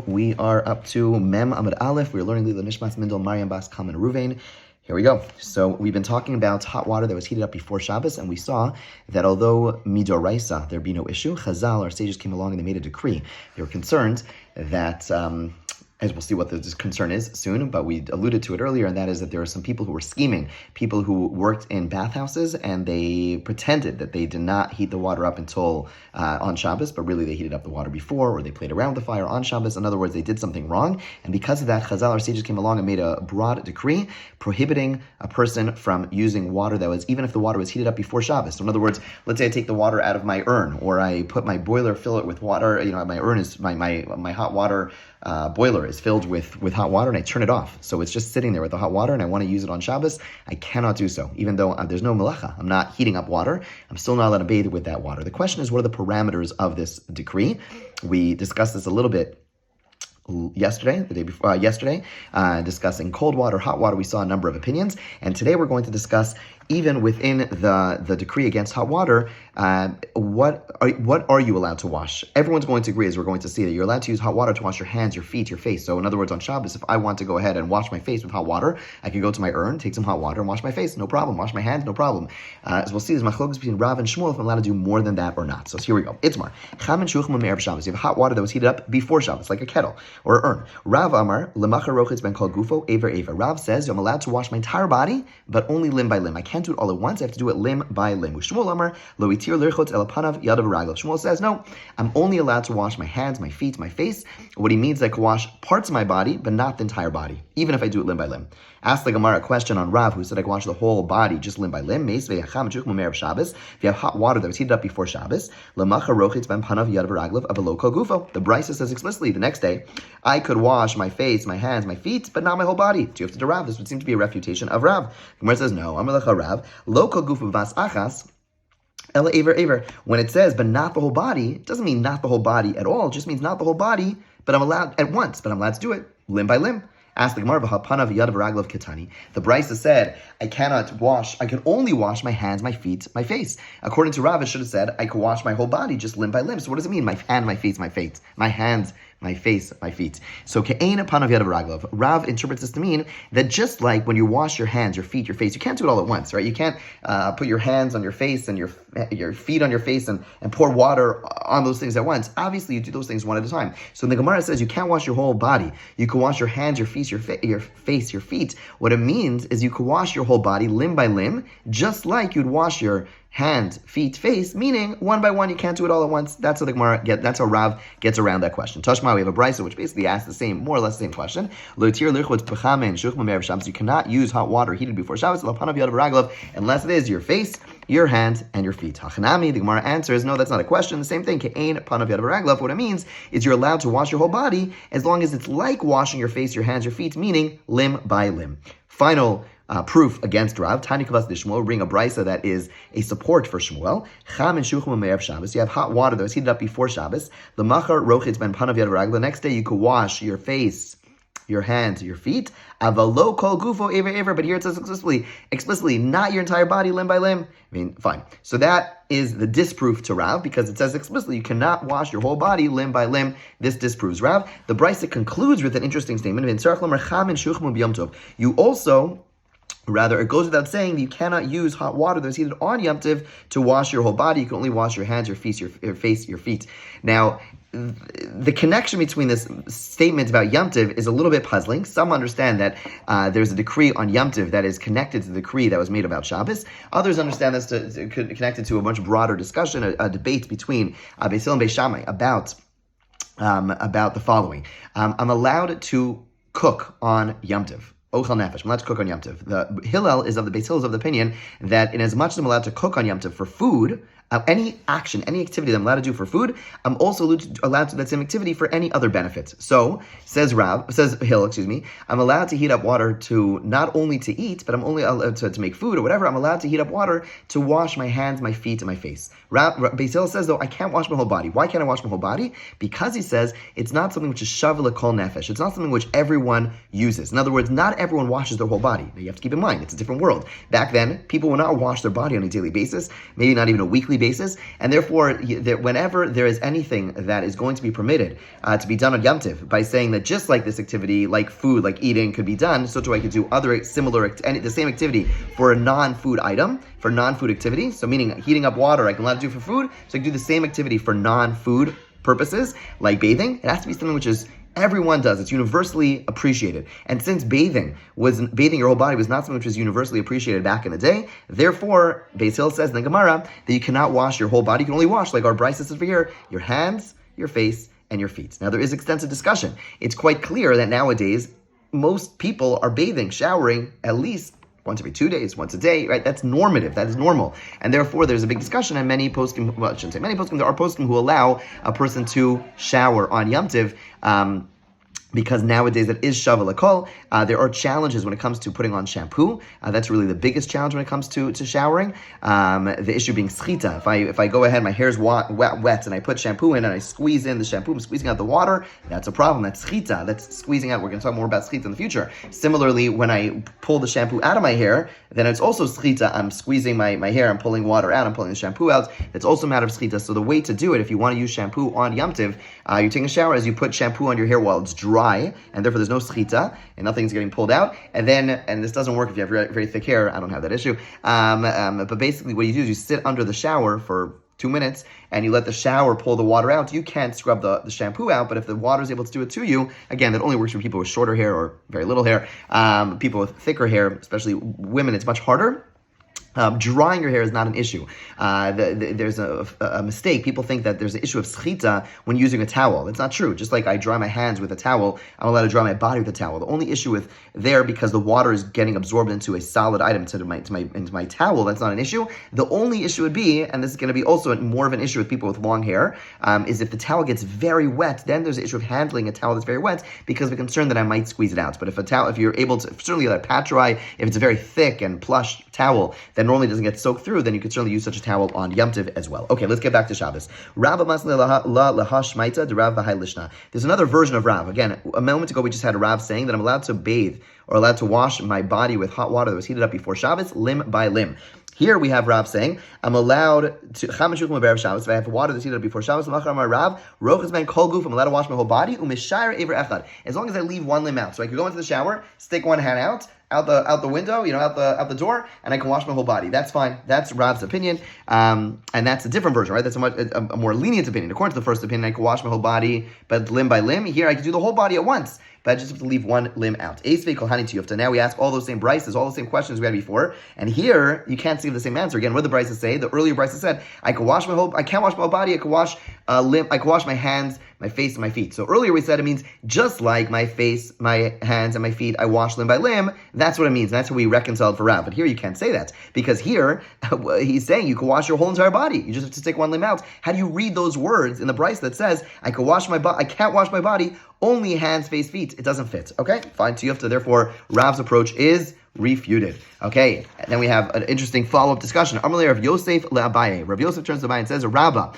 We are up to Mem Amud Aleph. We're learning Lila Nishmas Mindel Maryam Bas Kamen Ruvain. Here we go. So we've been talking about hot water that was heated up before Shabbos, and we saw that although midoraisa there be no issue, Chazal, our sages, came along and they made a decree. They were concerned that as we'll see what this concern is soon, but we alluded to it earlier, and that is that there are some people who were scheming, people who worked in bathhouses, and they pretended that they did not heat the water up until on Shabbos, but really they heated up the water before, or they played around with the fire on Shabbos. In other words, they did something wrong, and because of that, Chazal, our sages, came along and made a broad decree prohibiting a person from using water that was, even if the water was heated up before Shabbos. So in other words, let's say I take the water out of my urn, or I put my boiler, fill it with water, my urn is, my hot water boiler is filled with hot water, and I turn it off. So it's just sitting there with the hot water, and I want to use it on Shabbos. I cannot do so. Even though there's no melacha, I'm not heating up water, I'm still not allowed to bathe with that water. The question is, what are the parameters of this decree? We discussed this a little bit yesterday, discussing cold water, hot water. We saw a number of opinions, and today we're going to discuss, even within the decree against hot water, what are you allowed to wash? Everyone's going to agree, as we're going to see, that you're allowed to use hot water to wash your hands, your feet, your face. So in other words, on Shabbos, if I want to go ahead and wash my face with hot water, I can go to my urn, take some hot water, and wash my face, no problem. Wash my hands, no problem. As we'll see, there's machlokes between Rav and Shmuel if I'm allowed to do more than that or not. So here we go. Itzmar. You have hot water that was heated up before Shabbos, like a kettle or an urn. Rav Amar, lemachar rochitz ben kol gufo, aver aver. Rav says, I'm allowed to wash my entire body, but only limb by limb. I can't do it all at once. I have to do it limb by limb. Shmuel Amar, lo itir lirchotz el panav yadav raglav. Shmuel says, no, I'm only allowed to wash my hands, my feet, my face. What he means is I can wash parts of my body, but not the entire body, even if I do it limb by limb. Ask the Gemara a question on Rav, who said I can wash the whole body just limb by limb. If you have hot water that was heated up before Shabbos, the Brisa says explicitly the next day, I could wash my face, my hands, my feet, but not my whole body. Do you have to do Rav? This would seem to be a refutation of Rav. The Gemara says no. Rav, local gufa vas achas. When it says, but not the whole body, it doesn't mean not the whole body at all. It just means not the whole body, but I'm allowed at once, but I'm allowed to do it limb by limb. Ask the Gemara, Panav Yadav Raglav Ketani. The Brisa said, I can only wash my hands, my feet, my face. According to Rav, it should have said, I can wash my whole body just limb by limb. So what does it mean? My hand, my face, my face. My hands, my face, my feet. So Ke'ena Panav Yadav Raglav. Rav interprets this to mean that just like when you wash your hands, your feet, your face, you can't do it all at once, right? You can't put your hands on your face and your feet on your face and pour water on those things at once. Obviously, you do those things one at a time. So when the Gemara says you can't wash your whole body, you can wash your hands, your feet, your face, your feet. What it means is you can wash your whole body limb by limb, just like you'd wash your hand, feet, face, meaning one by one, you can't do it all at once. That's how the Gemara that's how Rav gets around that question. Tashma, we have a brisa which basically asks more or less the same question. You cannot use hot water heated before Shabbos unless it is your face, your hand, and your feet. Hachanami, the Gemara answers, no, that's not a question. The same thing. What it means is you're allowed to wash your whole body as long as it's like washing your face, your hands, your feet, meaning limb by limb. Final proof against Rav. Tani Kavas de Shmuel, bring a brisa that is a support for Shmuel. Cham and Shuchum Me'erev Shabbos. You have hot water that was heated up before Shabbos. The Machar Rochitz Ben Panav Yad Ragla. The next day you could wash your face, your hands, your feet. Avalo kol gufo ever. But here it says explicitly, not your entire body, limb by limb. I mean, fine. So that is the disproof to Rav, because it says explicitly you cannot wash your whole body limb by limb. This disproves Rav. The Brisa concludes with an interesting statement. You also, rather, it goes without saying that you cannot use hot water that's heated on Yom Tov to wash your whole body. You can only wash your hands, your face, your feet. Now, the connection between this statement about Yom Tov is a little bit puzzling. Some understand that there's a decree on Yom Tov that is connected to the decree that was made about Shabbos. Others understand this connected to a much broader discussion, a debate between Beis Hillel and Beis Shammai about the following. I'm allowed to cook on Yom Tov. Ochel nefesh. I'm allowed to cook on Yom Tov. The Hillel is of the Beis Hillel is of the opinion that in as much as I'm allowed to cook on Yom Tov for food, any action, any activity that I'm allowed to do for food, I'm also allowed to do that same activity for any other benefit. So, says Hillel, I'm allowed to heat up water to not only to eat, but I'm only allowed to make food or whatever. I'm allowed to heat up water to wash my hands, my feet, and my face. Beis Hillel says, though, I can't wash my whole body. Why can't I wash my whole body? Because he says it's not something which is shavla kol nefesh. It's not something which everyone uses. In other words, not everyone washes their whole body. Now, you have to keep in mind, it's a different world. Back then, people would not wash their body on a daily basis, maybe not even a weekly basis, and therefore, whenever there is anything that is going to be permitted to be done on Yom Tiv, by saying that just like this activity, like food, like eating, could be done, so too I could do other similar, the same activity for a non-food item, for non-food activity. So meaning heating up water, I can allow to do for food, so I can do the same activity for non-food purposes, like bathing. It has to be something which is everyone does. It's universally appreciated. And since bathing your whole body was not something which was universally appreciated back in the day, therefore, Beis Hillel says in the Gemara that you cannot wash your whole body. You can only wash, like our Brisa says over here, your hands, your face, and your feet. Now, there is extensive discussion. It's quite clear that nowadays, most people are bathing, showering, at least once every 2 days, once a day, right? That's normative. That is normal. And therefore, there's a big discussion, and many poskim, well, I shouldn't say many poskim, there are poskim who allow a person to shower on Yom Tiv, because nowadays it is Shava L'Kol. There are challenges when it comes to putting on shampoo. That's really the biggest challenge when it comes to showering. The issue being schita. If I go ahead, my hair's wet, and I put shampoo in and I squeeze in the shampoo, I'm squeezing out the water, that's a problem. That's schita. That's squeezing out. We're going to talk more about schita in the future. Similarly, when I pull the shampoo out of my hair, then it's also schita. I'm squeezing my hair, I'm pulling water out, I'm pulling the shampoo out. That's also a matter of schita. So the way to do it, if you want to use shampoo on Yom Tiv, you're taking a shower as you put shampoo on your hair while it's dry, and therefore there's no schita, and nothing's getting pulled out. And this doesn't work if you have very, very thick hair. I don't have that issue. But basically what you do is you sit under the shower for 2 minutes, and you let the shower pull the water out. You can't scrub the shampoo out, but if the water is able to do it to you, again, that only works for people with shorter hair or very little hair. People with thicker hair, especially women, it's much harder. Drying your hair is not an issue. There's a mistake. People think that there's an issue of schita when using a towel. That's not true. Just like I dry my hands with a towel, I'm allowed to dry my body with a towel. The only issue with there, because the water is getting absorbed into a solid item into my towel, that's not an issue. The only issue would be, and this is going to be also more of an issue with people with long hair, is if the towel gets very wet, then there's an issue of handling a towel that's very wet because of a concern that I might squeeze it out. But if you're able to, certainly let it pat dry, if it's a very thick and plush towel that normally doesn't get soaked through, then you could certainly use such a towel on Yom Tiv as well. Okay, let's get back to Shabbos. Rav Masle la Lahashmaita de Rav V'hai Lishna. There's another version of Rav. Again, a moment ago we just had a Rav saying that I'm allowed to bathe or allowed to wash my body with hot water that was heated up before Shabbos, limb by limb. Here we have Rav saying, I'm allowed to, if I have water that's heated up before Shabbos, I'm allowed to wash my whole body, as long as I leave one limb out. So I could go into the shower, stick one hand out the window, out the door, and I can wash my whole body. That's fine. That's Rav's opinion, and that's a different version, right? That's a more lenient opinion. According to the first opinion, I can wash my whole body, but limb by limb. Here, I can do the whole body at once, but I just have to leave one limb out. Now we ask all those same brises, all the same questions we had before, and here you can't see the same answer. Again, what did the brises say? The earlier brises said, I can't wash my whole body. I can wash limb. I can wash my hands, my face, and my feet. So earlier we said it means just like my face, my hands, and my feet, I wash limb by limb. That's what it means. That's how we reconciled for Rav. But here you can't say that, because here he's saying you can wash your whole entire body. You just have to take one limb out. How do you read those words in the Bryce that says I can't wash my body, only hands, face, feet? It doesn't fit. Okay, fine. So you have to, therefore, Rav's approach is refuted. Okay, and then we have an interesting follow-up discussion. Amalei Rav Yosef le'Abaye. Rav Yosef turns to Abaye and says, Rabba,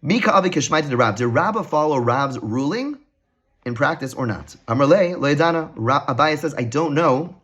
Mika Avi Kishmaita de Rav. Did Rabba follow Rav's ruling in practice or not? Amalei le'Edana. Abaye says, I don't know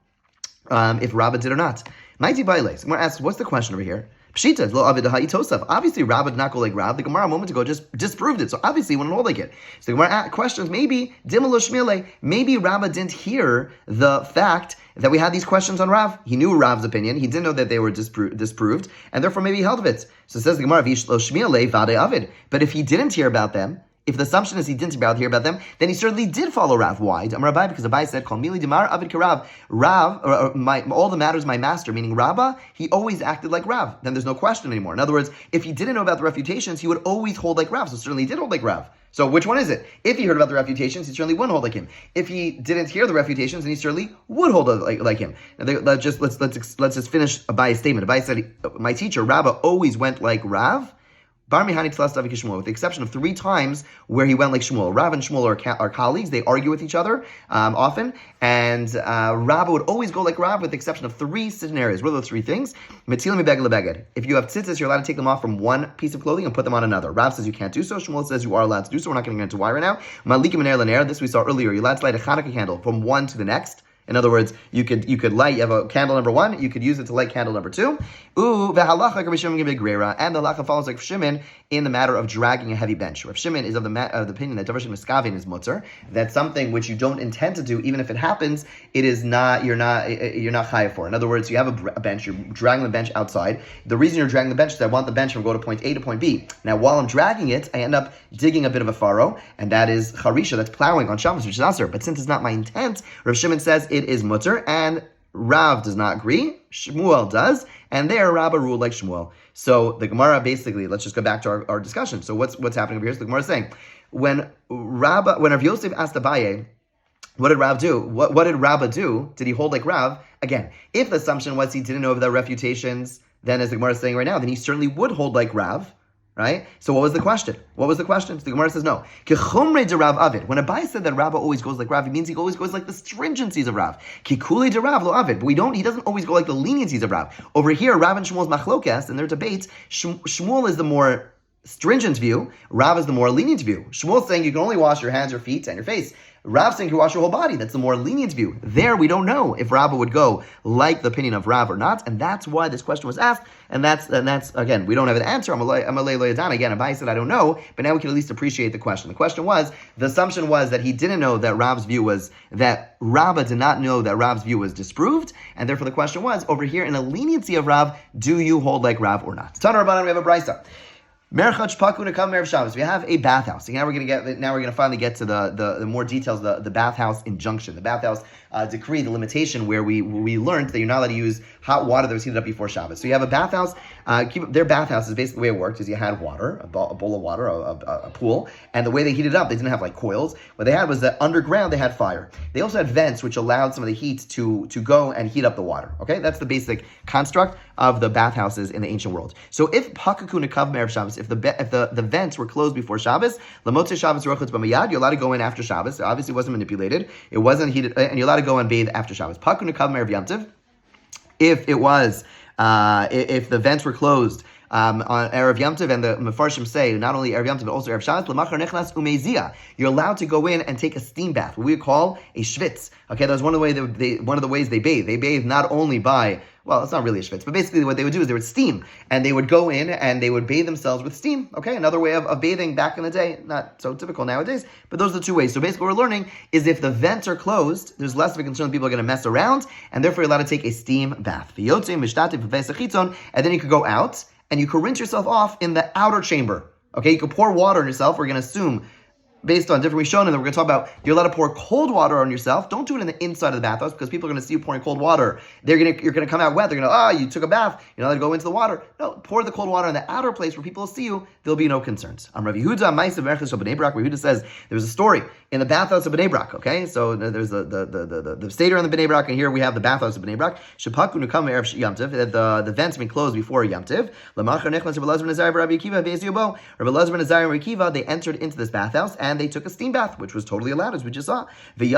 if Rabba did or not. Mighty Baile. So I'm going to ask, what's the question over here? Pshita, lo avidaha itosaf. Obviously, Rabba did not go like Rav. The Gemara a moment ago just disproved it. So obviously, he wouldn't hold like it. So the Gemara questions, maybe Dimalo Shmile, maybe Rabba didn't hear the fact that we had these questions on Rav. He knew Rav's opinion. He didn't know that they were disproved, and therefore maybe he held of it. So it says the Gemara, Vish lo Shmile vade avid. But if he didn't hear about them, if the assumption is he didn't hear about them, then he certainly did follow Rav. Why? Because Abai said, "Kol mili demar avid karav." Rav, all the matters my master, meaning Rabbah, he always acted like Rav. Then there's no question anymore. In other words, if he didn't know about the refutations, he would always hold like Rav. So certainly he did hold like Rav. So which one is it? If he heard about the refutations, he certainly wouldn't hold like him. If he didn't hear the refutations, then he certainly would hold like him. Now, let's just finish Abai's statement. Abai said, "My teacher Rabbah always went like Rav." With the exception of 3 times where he went like Shmuel. Rav and Shmuel are colleagues. They argue with each other often. And Rabbah would always go like Rav with the exception of 3 scenarios. What are those 3 things? If you have tzitzis, you're allowed to take them off from one piece of clothing and put them on another. Rav says you can't do so. Shmuel says you are allowed to do so. We're not going to get into why right now. This we saw earlier. You're allowed to light a Hanukkah candle from one to the next. In other words, you could light. You have a candle number 1. You could use it to light candle number 2. And the halacha follows like Shimon in the matter of dragging a heavy bench. Rav Shimon is of the opinion that davar shemiskavin is mutter. That's something which you don't intend to do, even if it happens. It is not. You're not chayav for. In other words, you have a bench. You're dragging the bench outside. The reason you're dragging the bench is I want the bench from go to point A to point B. Now, while I'm dragging it, I end up digging a bit of a furrow, and that is charisha. That's plowing on Shabbos, which is asur. But since it's not my intent, Rav Shimon says it is mutter, and Rav does not agree. Shmuel does, and there Rabbah ruled like Shmuel. So the Gemara basically, let's just go back to our discussion. So what's happening over here? So the Gemara is saying, when Rav Yosef asked Abaye, what did Rav do? What did Rabbah do? Did he hold like Rav? Again, if the assumption was he didn't know of the refutations, then as the Gemara is saying right now, then he certainly would hold like Rav. Right? So what was the question? So the Gemara says no. Kechumre de Rav Avid. When Abai said that Rabbah always goes like Rav, it means he always goes like the stringencies of Rav. Kikuli de Rav lo Avid. But he doesn't always go like the leniencies of Rav. Over here, Rav and Shmuel's machlokas, in their debates, Shmuel is the more stringent view, Rav is the more lenient view. Shmuel's saying you can only wash your hands, your feet, and your face. Rav saying you wash your whole body. That's the more lenient view. There, we don't know if Rabbah would go like the opinion of Rav or not, and that's why this question was asked. And that's again, we don't have an answer. I'm a lay loyadan. Again, Abai said I don't know, but now we can at least appreciate the question. The question was, the assumption was that he didn't know that Rav's view was that Rabbah did not know that Rav's view was disproved, and therefore the question was, over here in the leniency of Rav, do you hold like Rav or not? Tana Rabbanan, we have a brisa. Merchach Shpaku Nekam Erev Shabbos. We have a bathhouse. So now we're gonna finally get to the more details, the bathhouse injunction, the bathhouse decree, the limitation where we learned that you're not allowed to use hot water that was heated up before Shabbos. So you have a bathhouse. Their bathhouse is basically the way it worked is you had water, a bowl of water, a pool, and the way they heated it up, they didn't have like coils. What they had was that underground they had fire. They also had vents which allowed some of the heat to go and heat up the water. Okay, that's the basic construct of the bathhouses in the ancient world. So if Pakaku Nekav Erev Shabbos, if the vents were closed before Shabbos, Lamotze Shabbos Rochutz B'Mayad, you're allowed to go in after Shabbos. It obviously wasn't manipulated. It wasn't heated, and you're allowed to go and bathe after Shabbos. Paku Nekav Erev Yom Tov. If the vents were closed on Erev Yom Tov, and the Mefarshim say not only Erev Yom Tov but also Erev Shabbos, L'machar Nechnas Umezia, you're allowed to go in and take a steam bath, what we call a schwitz. Okay, that's one of the ways they bathe. They bathe not only by, well, it's not really a schwitz, but basically what they would do is they would steam, and they would go in and they would bathe themselves with steam. Okay, another way of bathing back in the day, not so typical nowadays, but those are the two ways. So basically what we're learning is if the vents are closed, there's less of a concern that people are going to mess around, and therefore you're allowed to take a steam bath. And then you could go out, and you could rinse yourself off in the outer chamber. Okay, you could pour water on yourself. We're going to assume, based on different Rishonim, that we're going to talk about, you're allowed to pour cold water on yourself. Don't do it in the inside of the bathhouse, because people are going to see you pouring cold water. You're going to come out wet. They're going to, you took a bath. You're not allowed to go into the water. No, pour the cold water in the outer place where people will see you. There'll be no concerns. Rav Yehuda, Ma'asav Merchas of Bnei Brak. Rav Yehuda says there's a story in the bathhouse of Bnei Brak. Okay, so there's the Seder in the Bnei Brak, and here we have the bathhouse of Bnei Brak. Shepaku Nukam Erev Yom Tov. The vents have been closed before Yom Tov. Lamachar Nechlas Rabbi Elazar ben Azariah Rabbi Akiva Be'eziyubo. Rabbi Elazar ben Azariah and Rabbi Akiva, they entered into this bathhouse and they took a steam bath, which was totally allowed, as we just saw. And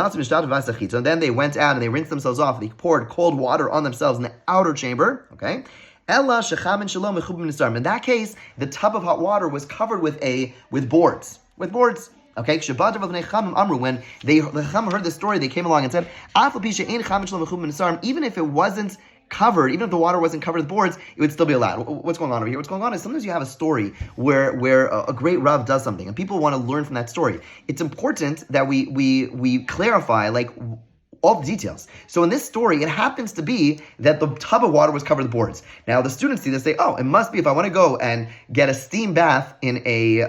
then they went out and they rinsed themselves off. They poured cold water on themselves in the outer chamber. Okay. In that case, the tub of hot water was covered with boards. Okay, when the Chacham heard this story, they came along and said, even if it wasn't covered, even if the water wasn't covered with boards, it would still be allowed. What's going on over here? What's going on is sometimes you have a story where a great Rav does something, and people want to learn from that story. It's important that we clarify, like, all the details. So in this story, it happens to be that the tub of water was covered with boards. Now the students see this, say, it must be if I want to go and get a steam bath in a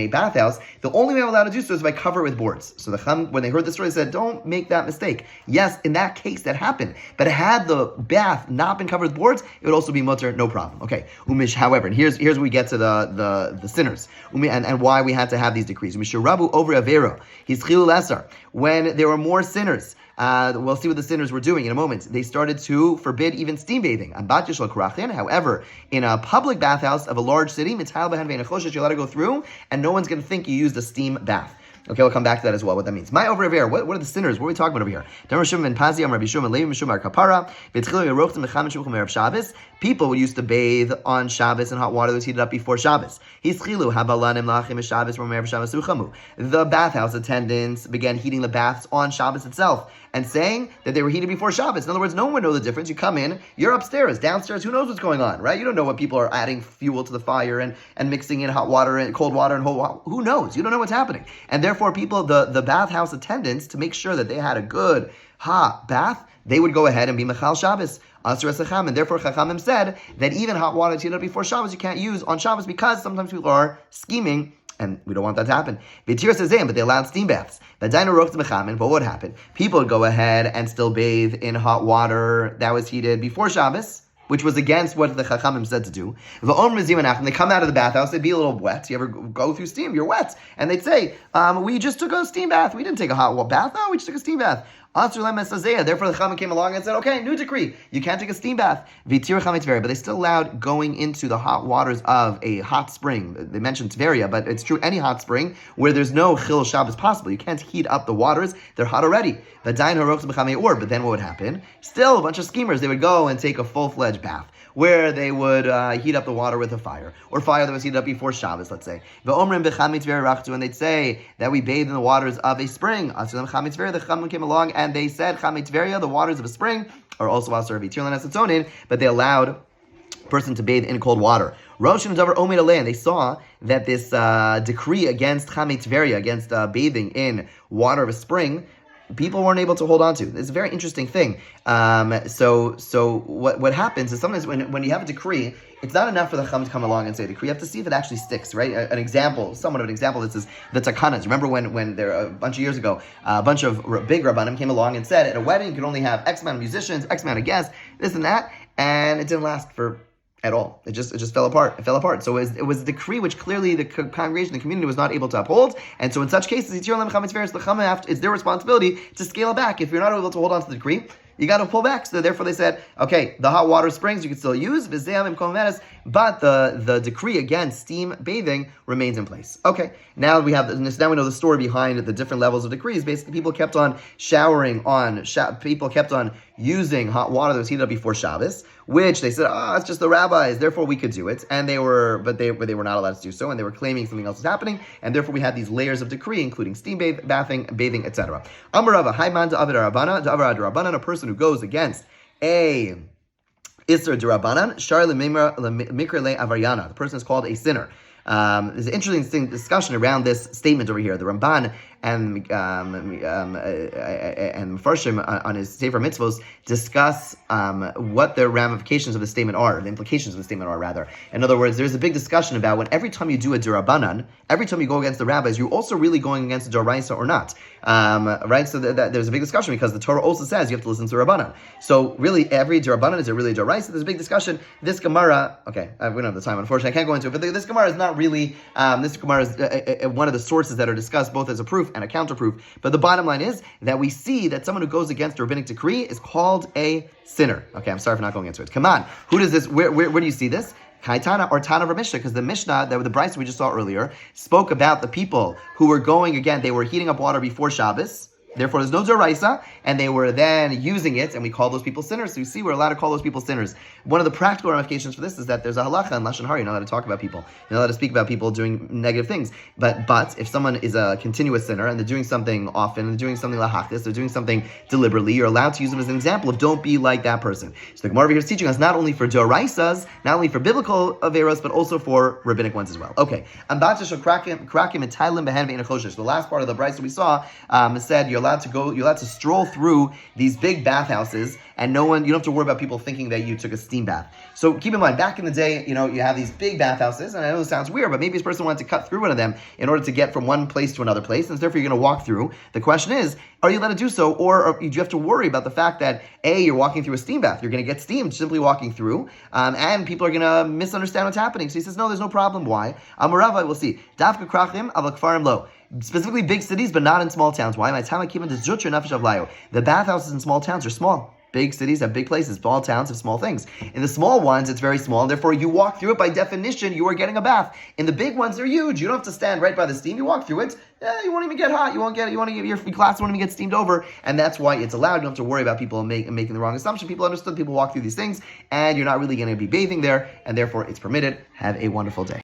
bathhouse, the only way I'm allowed to do so is if I cover it with boards. So the Chum, when they heard the story, said, don't make that mistake. Yes, in that case that happened, but had the bath not been covered with boards, it would also be mutter, no problem. Okay, Umish, however, and here's where we get to the sinners, and why we had to have these decrees. Umish Rabu over Avera, he's Chilul Esar, when there were more sinners. We'll see what the sinners were doing in a moment. They started to forbid even steam bathing. However, in a public bathhouse of a large city, you're allowed to go through, and no one's going to think you used a steam bath. Okay, we'll come back to that as well, what that means. My over here, what are the sinners? What are we talking about over here? People used to bathe on Shabbos in hot water that was heated up before Shabbos. The bathhouse attendants began heating the baths on Shabbos itself and saying that they were heated before Shabbos. In other words, no one would know the difference. You come in, you're upstairs, downstairs, who knows what's going on, right? You don't know what people are adding fuel to the fire and mixing in hot water and cold water and who knows? You don't know what's happening. And therefore, people, the bathhouse attendants, to make sure that they had a good hot bath, they would go ahead and be Mechal Shabbos. And therefore, Chachamim said that even hot water heated up before Shabbos you can't use on Shabbos because sometimes people are scheming, and we don't want that to happen. But they allowed steam baths. But what would happen? People would go ahead and still bathe in hot water that was heated before Shabbos, which was against what the Chachamim said to do. When they come out of the bathhouse, they'd be a little wet. You ever go through steam? You're wet. And they'd say, we just took a steam bath. We didn't take a hot bath. No, we just took a steam bath. Therefore, the Chachamim came along and said, okay, new decree. You can't take a steam bath. But they still allowed going into the hot waters of a hot spring. They mentioned Tveria, but it's true, any hot spring where there's no Chil Shabbos possible. You can't heat up the waters. They're hot already. But then what would happen? Still, a bunch of schemers, they would go and take a full-fledged bath where they would heat up the water with a fire, or fire that was heated up before Shabbos, let's say. And they'd say that we bathed in the waters of a spring. The Chachamim came along and they said, the waters of a spring are also asur v'tirlan, but they allowed a person to bathe in cold water. And they saw that this decree against Chametz Tveria, against bathing in water of a spring, people weren't able to hold on to. It's a very interesting thing. So what happens is sometimes when you have a decree, it's not enough for the Chacham to come along and say a decree. You have to see if it actually sticks, right? An example, somewhat of an example, this is the takanas. Remember when there a bunch of years ago, a bunch of big rabbanim came along and said at a wedding you could only have X amount of musicians, X amount of guests, this and that, and it didn't last for at all. It just fell apart. It fell apart. So it was a decree which clearly the congregation, the community was not able to uphold. And so in such cases, it's their responsibility to scale it back. If you're not able to hold on to the decree, you got to pull back. So therefore they said, okay, the hot water springs you can still use, but the decree against steam bathing remains in place. Okay, now we know the story behind the different levels of decrees. Basically, people kept on people kept on using hot water that was heated up before Shabbos, which they said, it's just the rabbis, therefore we could do it. And they were not allowed to do so, and they were claiming something else was happening, and therefore we had these layers of decree, including steam bathing, etc. Amarava, Haiman to Avid Rabbanan, a person who goes against a Isser Durabanan, Shar Mikra Le Avaryana. The person is called a sinner. There's an interesting discussion around this statement over here. The Ramban and Mefarshim on his Sefer Mitzvos discuss what the ramifications of the statement are, the implications of the statement are, rather. In other words, there's a big discussion about when every time you do a Durabanan, every time you go against the rabbis, you're also really going against the Doraisa or not. Right? So there's a big discussion because the Torah also says you have to listen to Rabbanan. So really, every Durabanan, is it really Doraisa? There's a big discussion. This Gemara, okay, we don't have the time, unfortunately, I can't go into it, but this Gemara is not really, this Gemara is one of the sources that are discussed both as a proof and a counterproof. But the bottom line is that we see that someone who goes against a rabbinic decree is called a sinner. Okay, I'm sorry for not going into it. Come on. Who does this, where do you see this? Kaitana or Tana of Mishnah, because the Mishnah, the Brisa we just saw earlier, spoke about the people who were going, again, they were heating up water before Shabbos. Therefore, there's no Doraisa, and they were then using it, and we call those people sinners. So you see, we're allowed to call those people sinners. One of the practical ramifications for this is that there's a halacha in Lashon Hara. You're not allowed to talk about people. You're not allowed to speak about people doing negative things. But if someone is a continuous sinner, and they're doing something often, they're doing something lahachtis, they're doing something deliberately, you're allowed to use them as an example of don't be like that person. So the Gemara over here is teaching us not only for Doraisas, not only for biblical averos, but also for rabbinic ones as well. Okay. So the last part of the Brisa we saw said you're allowed to stroll through these big bathhouses, and you don't have to worry about people thinking that you took a steam bath. So keep in mind, back in the day, you have these big bathhouses, and I know this sounds weird, but maybe this person wanted to cut through one of them in order to get from one place to another place, and therefore you're going to walk through. The question is, are you allowed to do so, or do you have to worry about the fact that, A, you're walking through a steam bath, you're going to get steamed simply walking through, and people are going to misunderstand what's happening. So he says, no, there's no problem. Why? Amarava, we'll see. Dafka krachim avak farim lo. Specifically big cities, but not in small towns. Why? The bathhouses in small towns are small. Big cities have big places. Small towns have small things. In the small ones, it's very small, and therefore you walk through it. By definition, you are getting a bath. In the big ones, they're huge. You don't have to stand right by the steam. You walk through it. You won't even get hot. You want to get your glass won't even get steamed over, and that's why it's allowed. You don't have to worry about people making the wrong assumption. People understood. People walk through these things, and you're not really going to be bathing there, and therefore it's permitted. Have a wonderful day.